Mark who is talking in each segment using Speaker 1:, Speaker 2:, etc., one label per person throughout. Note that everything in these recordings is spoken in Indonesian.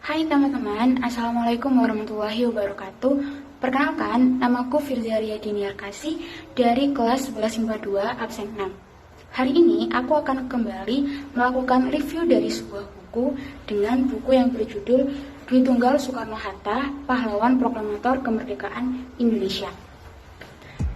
Speaker 1: Hai teman-teman, Assalamualaikum warahmatullahi wabarakatuh. Perkenalkan, namaku Firzaria Diniar Kasih dari kelas 11 IPA 2 absen 6. Hari ini aku akan kembali melakukan review dari sebuah buku dengan buku yang berjudul Dwi Tunggal Soekarno-Hatta, Pahlawan Proklamator Kemerdekaan Indonesia.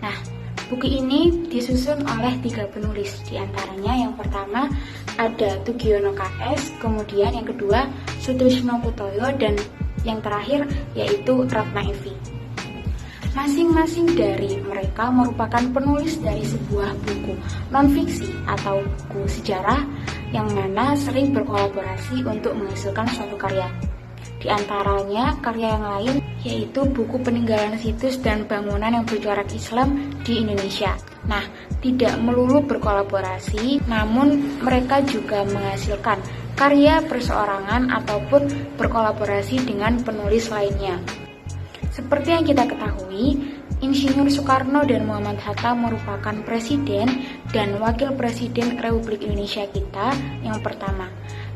Speaker 1: Nah, buku ini disusun oleh 3 penulis, diantaranya yang pertama ada Tugiono KS, kemudian yang kedua Sutrisno Kutoyo, dan yang terakhir yaitu Ratna Evi. Masing-masing dari mereka merupakan penulis dari sebuah buku non-fiksi atau buku sejarah yang mana sering berkolaborasi untuk menghasilkan suatu karya. Di antaranya karya yang lain yaitu buku peninggalan situs dan bangunan yang bercorak Islam di Indonesia. Nah, tidak melulu berkolaborasi, namun mereka juga menghasilkan karya perseorangan ataupun berkolaborasi dengan penulis lainnya. Seperti yang kita ketahui, Insinyur Soekarno dan Muhammad Hatta merupakan presiden dan wakil presiden Republik Indonesia kita yang pertama,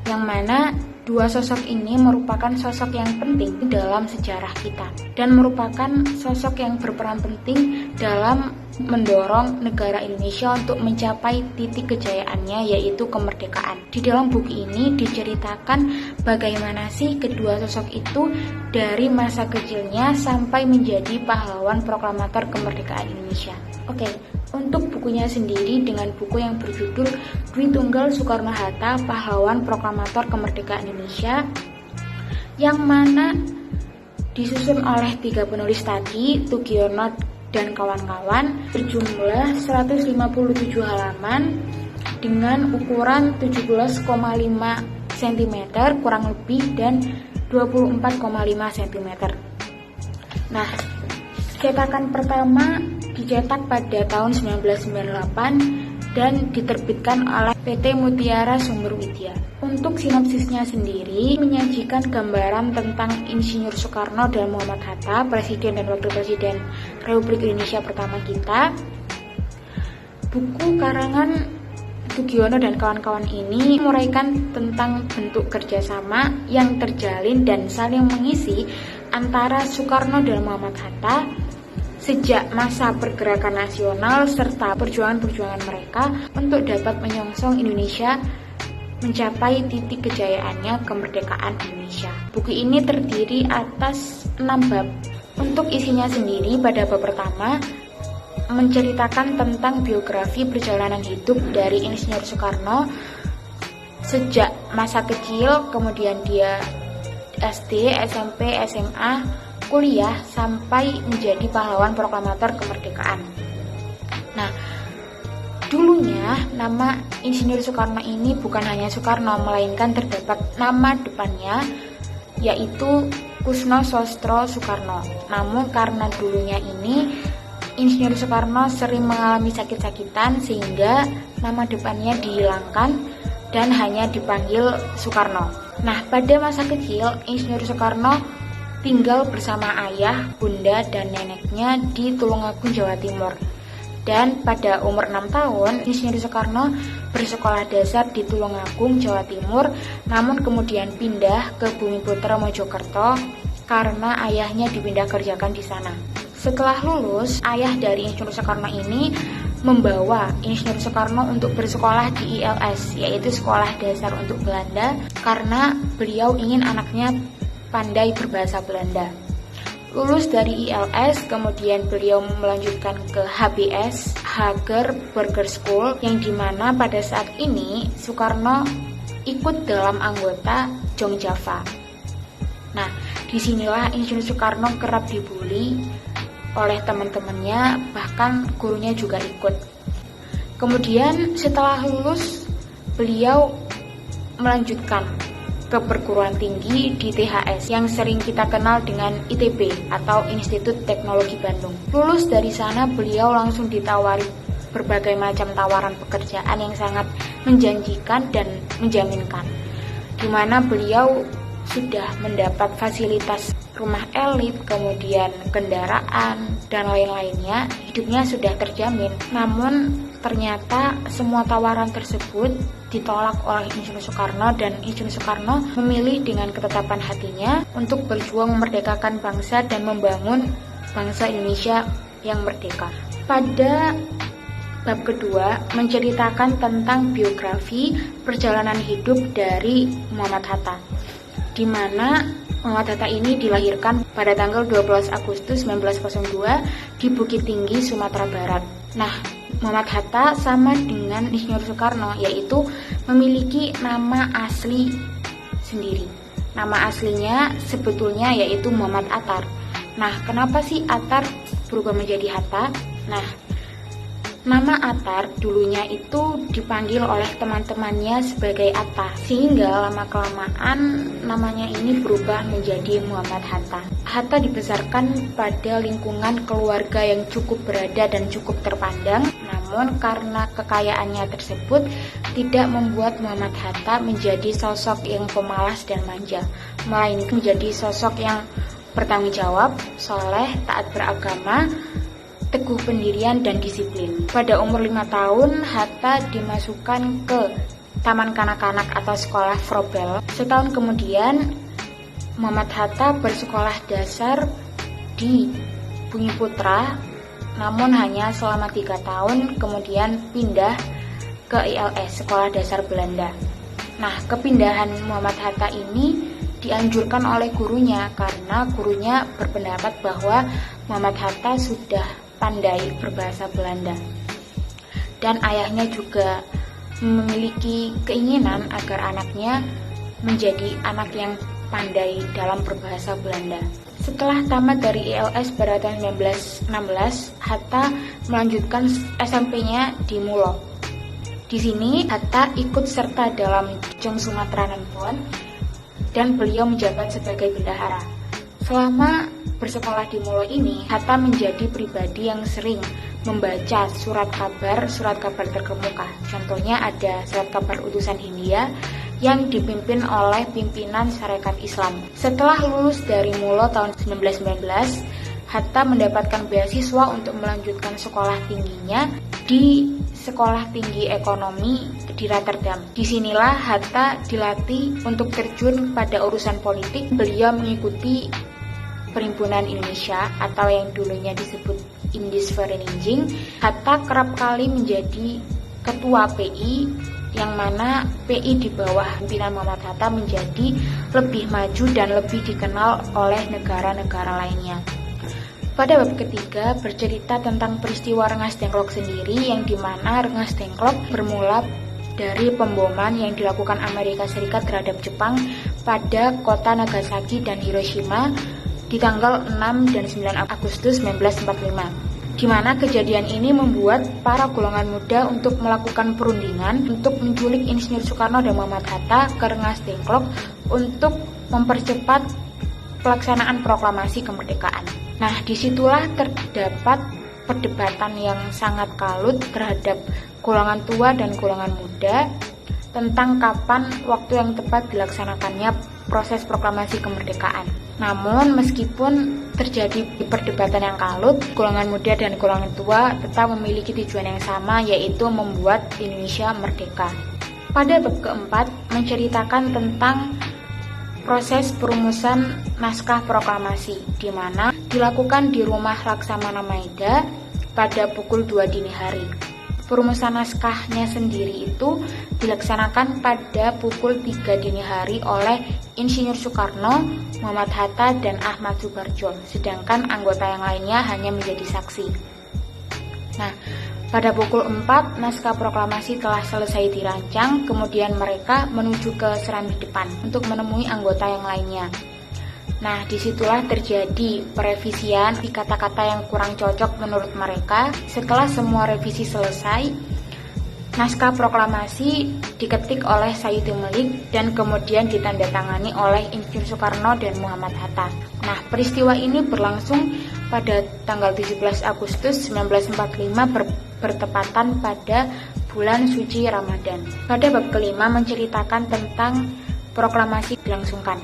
Speaker 1: yang mana dua sosok ini merupakan sosok yang penting dalam sejarah kita dan merupakan sosok yang berperan penting dalam mendorong negara Indonesia untuk mencapai titik kejayaannya, yaitu kemerdekaan. Di dalam buku ini diceritakan bagaimana sih kedua sosok itu dari masa kecilnya sampai menjadi pahlawan proklamator kemerdekaan Indonesia. Oke, untuk bukunya sendiri dengan buku yang berjudul Dwi Tunggal Soekarno-Hatta, Pahlawan Proklamator Kemerdekaan Indonesia, yang mana disusun oleh 3 penulis tadi, Tugiono dan kawan-kawan, berjumlah 157 halaman dengan ukuran 17,5 cm kurang lebih dan 24,5 cm. Nah, cetakan pertama dicetak pada tahun 1998 dan diterbitkan oleh PT Mutiara Sumber Widya. Untuk sinopsisnya sendiri menyajikan gambaran tentang Insinyur Soekarno dan Muhammad Hatta, Presiden dan Wakil Presiden Republik Indonesia pertama kita. Buku karangan Tugiono dan kawan-kawan ini menguraikan tentang bentuk kerjasama yang terjalin dan saling mengisi antara Soekarno dan Muhammad Hatta sejak masa pergerakan nasional serta perjuangan-perjuangan mereka untuk dapat menyongsong Indonesia mencapai titik kejayaannya kemerdekaan Indonesia. Buku ini terdiri atas 6 bab. Untuk isinya sendiri, pada bab pertama menceritakan tentang biografi perjalanan hidup dari Insinyur Soekarno sejak masa kecil, kemudian dia SD, SMP, SMA, kuliah sampai menjadi pahlawan proklamator kemerdekaan. Nah, dulunya nama Insinyur Soekarno ini bukan hanya Soekarno, melainkan terdapat nama depannya yaitu Kusno Sostro Soekarno. Namun karena dulunya ini Insinyur Soekarno sering mengalami sakit-sakitan sehingga nama depannya dihilangkan dan hanya dipanggil Soekarno. Nah, pada masa kecil Insinyur Soekarno tinggal bersama ayah, bunda, dan neneknya di Tulungagung, Jawa Timur. Dan pada umur 6 tahun, Insinyur Soekarno bersekolah dasar di Tulungagung, Jawa Timur, namun kemudian pindah ke Bumiputra, Mojokerto karena ayahnya dipindah kerjakan di sana. Setelah lulus, ayah dari Insinyur Soekarno ini membawa Insinyur Soekarno untuk bersekolah di ILS, yaitu Sekolah Dasar untuk Belanda, karena beliau ingin anaknya pandai berbahasa Belanda. Lulus dari ILS, kemudian beliau melanjutkan ke HBS, Hager Burger School, yang dimana pada saat ini Soekarno ikut dalam anggota Jong Java. Nah, disinilah Insinyur Soekarno kerap dibully oleh teman-temannya, bahkan gurunya juga ikut. Kemudian setelah lulus, beliau melanjutkan ke perguruan tinggi di THS yang sering kita kenal dengan ITB atau Institut Teknologi Bandung. Lulus dari sana, beliau langsung ditawari berbagai macam tawaran pekerjaan yang sangat menjanjikan dan menjaminkan, di mana beliau sudah mendapat fasilitas rumah elit, kemudian kendaraan dan lain-lainnya. Hidupnya sudah terjamin. Namun ternyata semua tawaran tersebut ditolak oleh Insinyur Soekarno, dan Insinyur Soekarno memilih dengan ketetapan hatinya untuk berjuang memerdekakan bangsa dan membangun bangsa Indonesia yang merdeka. Pada bab kedua menceritakan tentang biografi perjalanan hidup dari Muhammad Hatta, di mana Muhammad Hatta ini dilahirkan pada tanggal 12 Agustus 1902 di Bukit Tinggi, Sumatera Barat. Nah, Muhammad Hatta sama dengan Insinyur Soekarno, yaitu memiliki nama asli sendiri. Nama aslinya sebetulnya yaitu Muhammad Attar. Nah, kenapa sih Attar berubah menjadi Hatta? Nah, nama Attar dulunya itu dipanggil oleh teman-temannya sebagai Atta, sehingga lama-kelamaan namanya ini berubah menjadi Muhammad Hatta. Hatta dibesarkan pada lingkungan keluarga yang cukup berada dan cukup terpandang, namun karena kekayaannya tersebut tidak membuat Muhammad Hatta menjadi sosok yang pemalas dan manja, melainkan menjadi sosok yang bertanggung jawab, soleh, taat beragama, teguh pendirian dan disiplin. Pada umur 5 tahun, Hatta dimasukkan ke Taman Kanak-kanak atau sekolah Frobel. Setahun kemudian, Muhammad Hatta bersekolah dasar di Bumiputra, namun hanya selama 3 tahun, kemudian pindah ke ILS, Sekolah Dasar Belanda. Nah, kepindahan Muhammad Hatta ini dianjurkan oleh gurunya karena gurunya berpendapat bahwa Muhammad Hatta sudah pandai berbahasa Belanda, dan ayahnya juga memiliki keinginan agar anaknya menjadi anak yang pandai dalam berbahasa Belanda. Setelah tamat dari ILS pada tahun 1916, Hatta melanjutkan SMP-nya di Mulo. Di sini Hatta ikut serta dalam Jong Sumatranan Pon dan beliau menjabat sebagai bendahara. Selama bersekolah di Mulo ini, Hatta menjadi pribadi yang sering membaca surat kabar terkemuka. Contohnya ada surat kabar utusan Hindia yang dipimpin oleh pimpinan Sarekat Islam. Setelah lulus dari Mulo tahun 1919, Hatta mendapatkan beasiswa untuk melanjutkan sekolah tingginya di Sekolah Tinggi Ekonomi di Rotterdam. Disinilah Hatta dilatih untuk terjun pada urusan politik. Beliau mengikuti Perhimpunan Indonesia atau yang dulunya disebut Indisvereniging. Hatta kerap kali menjadi ketua PI, yang mana PI di bawah pimpinan Muhammad Hatta menjadi lebih maju dan lebih dikenal oleh negara-negara lainnya. Pada bab ketiga bercerita tentang peristiwa Rengas Dengklok sendiri, yang dimana Rengas Dengklok bermula dari pemboman yang dilakukan Amerika Serikat terhadap Jepang pada kota Nagasaki dan Hiroshima di tanggal 6 dan 9 Agustus 1945. Di mana kejadian ini membuat para golongan muda untuk melakukan perundingan untuk menculik Insinyur Soekarno dan Muhammad Hatta ke Rengas Dengklok untuk mempercepat pelaksanaan proklamasi kemerdekaan. Nah, disitulah terdapat perdebatan yang sangat kalut terhadap golongan tua dan golongan muda tentang kapan waktu yang tepat dilaksanakannya proses proklamasi kemerdekaan. Namun, meskipun terjadi perdebatan yang kalut, golongan muda dan golongan tua tetap memiliki tujuan yang sama, yaitu membuat Indonesia merdeka. Pada bab keempat menceritakan tentang proses perumusan naskah proklamasi, di mana dilakukan di rumah Laksamana Maeda pada pukul 2 dini hari. Perumusan naskahnya sendiri itu dilaksanakan pada pukul 3 dini hari oleh Insinyur Soekarno, Muhammad Hatta, dan Ahmad Subarjo, sedangkan anggota yang lainnya hanya menjadi saksi. Nah, pada pukul 4 naskah proklamasi telah selesai dirancang, kemudian mereka menuju ke serambi depan untuk menemui anggota yang lainnya. Nah, disitulah terjadi perevisian di kata-kata yang kurang cocok menurut mereka. Setelah semua revisi selesai, naskah proklamasi diketik oleh Sayyidu Melik dan kemudian ditandatangani oleh Insinyur Soekarno dan Muhammad Hatta. Nah, peristiwa ini berlangsung pada tanggal 17 Agustus 1945 bertepatan pada bulan suci Ramadan. Pada bab kelima menceritakan tentang proklamasi dilangsungkan.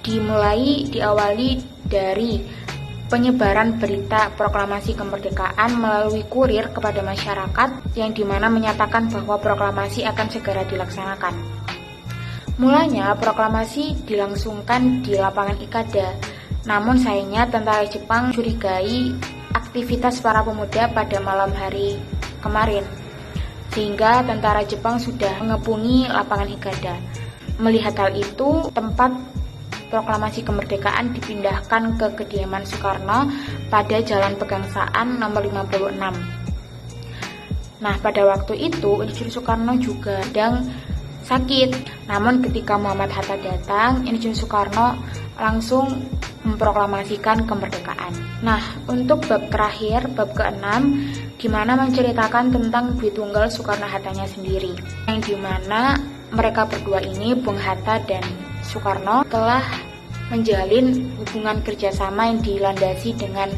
Speaker 1: Diawali dari penyebaran berita proklamasi kemerdekaan melalui kurir kepada masyarakat yang dimana menyatakan bahwa proklamasi akan segera dilaksanakan. Mulanya proklamasi dilangsungkan di lapangan Ikada, namun sayangnya tentara Jepang curigai aktivitas para pemuda pada malam hari kemarin, sehingga tentara Jepang sudah mengepungi lapangan Ikada. Melihat hal itu, tempat proklamasi kemerdekaan dipindahkan ke kediaman Soekarno pada Jalan Pegangsaan nomor 56. Nah, pada waktu itu Insinyur Soekarno juga sedang sakit. Namun ketika Muhammad Hatta datang, Insinyur Soekarno langsung memproklamasikan kemerdekaan. Nah, untuk bab terakhir, bab ke-6, di mana menceritakan tentang Dwi Tunggal Soekarno-Hattanya sendiri, yang dimana mereka berdua ini, Bung Hatta dan Soekarno, telah menjalin hubungan kerjasama yang dilandasi dengan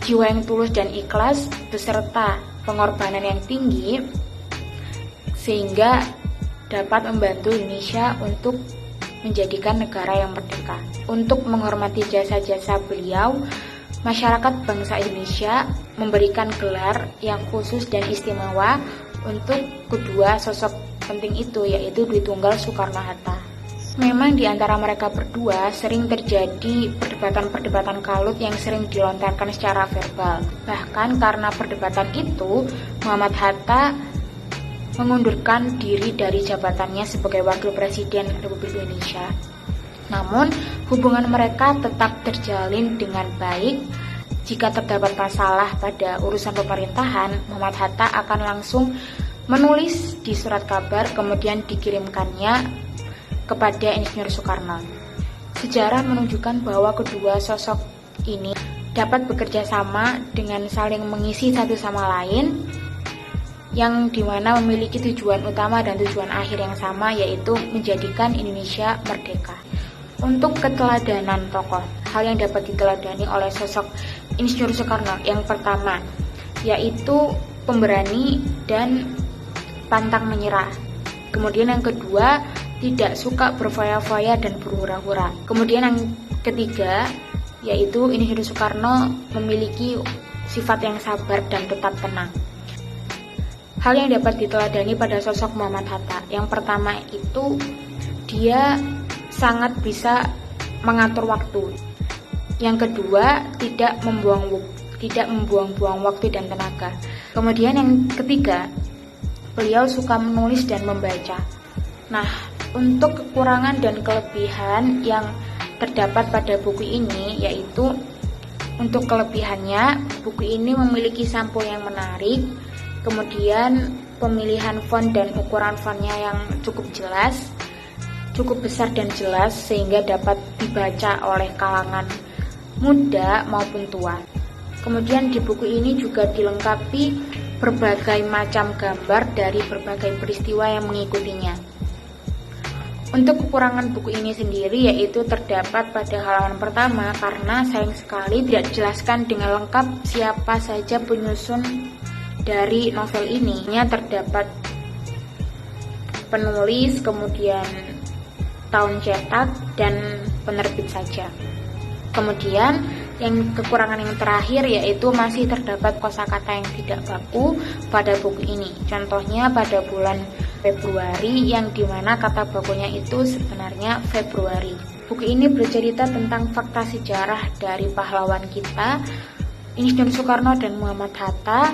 Speaker 1: jiwa yang tulus dan ikhlas beserta pengorbanan yang tinggi, sehingga dapat membantu Indonesia untuk menjadikan negara yang merdeka. Untuk menghormati jasa-jasa beliau, masyarakat bangsa Indonesia memberikan gelar yang khusus dan istimewa untuk kedua sosok penting itu, yaitu Dwi Tunggal Soekarno-Hatta. Memang di antara mereka berdua sering terjadi perdebatan-perdebatan kalut yang sering dilontarkan secara verbal. Bahkan karena perdebatan itu, Muhammad Hatta mengundurkan diri dari jabatannya sebagai Wakil Presiden Republik Indonesia. Namun, hubungan mereka tetap terjalin dengan baik. Jika terdapat masalah pada urusan pemerintahan, Muhammad Hatta akan langsung menulis di surat kabar, kemudian dikirimkannya kepada Insinyur Soekarno. Sejarah menunjukkan bahwa kedua sosok ini dapat bekerja sama dengan saling mengisi satu sama lain, yang dimana memiliki tujuan utama dan tujuan akhir yang sama, yaitu menjadikan Indonesia merdeka. Untuk keteladanan tokoh, hal yang dapat diteladani oleh sosok Insinyur Soekarno yang pertama, yaitu pemberani dan pantang menyerah. Kemudian yang kedua, tidak suka berfoya-foya dan berhura-hura. Kemudian yang ketiga, yaitu Insinyur Soekarno memiliki sifat yang sabar dan tetap tenang. Hal yang dapat diteladani pada sosok Muhammad Hatta, yang pertama itu dia sangat bisa mengatur waktu. Yang kedua, tidak membuang-buang waktu dan tenaga. Kemudian yang ketiga, beliau suka menulis dan membaca. Nah, untuk kekurangan dan kelebihan yang terdapat pada buku ini, yaitu untuk kelebihannya, buku ini memiliki sampul yang menarik, kemudian pemilihan font dan ukuran fontnya yang cukup jelas, cukup besar dan jelas, sehingga dapat dibaca oleh kalangan muda maupun tua. Kemudian di buku ini juga dilengkapi berbagai macam gambar dari berbagai peristiwa yang mengikutinya. Untuk kekurangan buku ini sendiri, yaitu terdapat pada halaman pertama, karena sayang sekali tidak dijelaskan dengan lengkap siapa saja penyusun dari novel ini. Terdapat penulis, kemudian tahun cetak, dan penerbit saja. Kemudian yang kekurangan yang terakhir, yaitu masih terdapat kosakata yang tidak baku pada buku ini. Contohnya pada bulan Februari, yang dimana kata bakunya itu sebenarnya Februari. Buku ini bercerita tentang fakta sejarah dari pahlawan kita, Insinyur Soekarno dan Muhammad Hatta,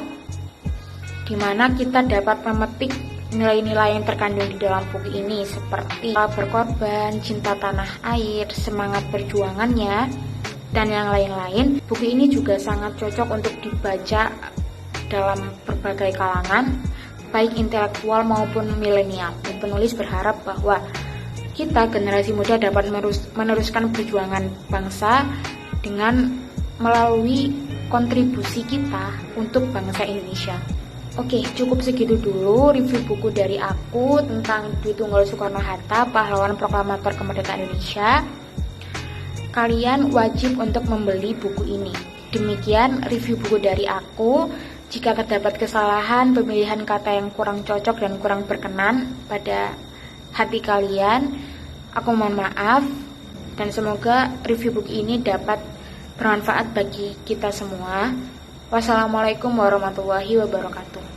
Speaker 1: dimana kita dapat memetik nilai-nilai yang terkandung di dalam buku ini, seperti berkorban, cinta tanah air, semangat perjuangannya, dan yang lain-lain. Buku ini juga sangat cocok untuk dibaca dalam berbagai kalangan, baik intelektual maupun milenial. Penulis berharap bahwa kita, generasi muda, dapat meneruskan perjuangan bangsa dengan melalui kontribusi kita untuk bangsa Indonesia. Oke, cukup segitu dulu review buku dari aku tentang Dwi Tunggal Soekarno-Hatta, pahlawan proklamator kemerdekaan Indonesia. Kalian wajib untuk membeli buku ini. Demikian review buku dari aku. Jika terdapat kesalahan, pemilihan kata yang kurang cocok dan kurang berkenan pada hati kalian, aku mohon maaf, dan semoga review buku ini dapat bermanfaat bagi kita semua. Wassalamualaikum warahmatullahi wabarakatuh.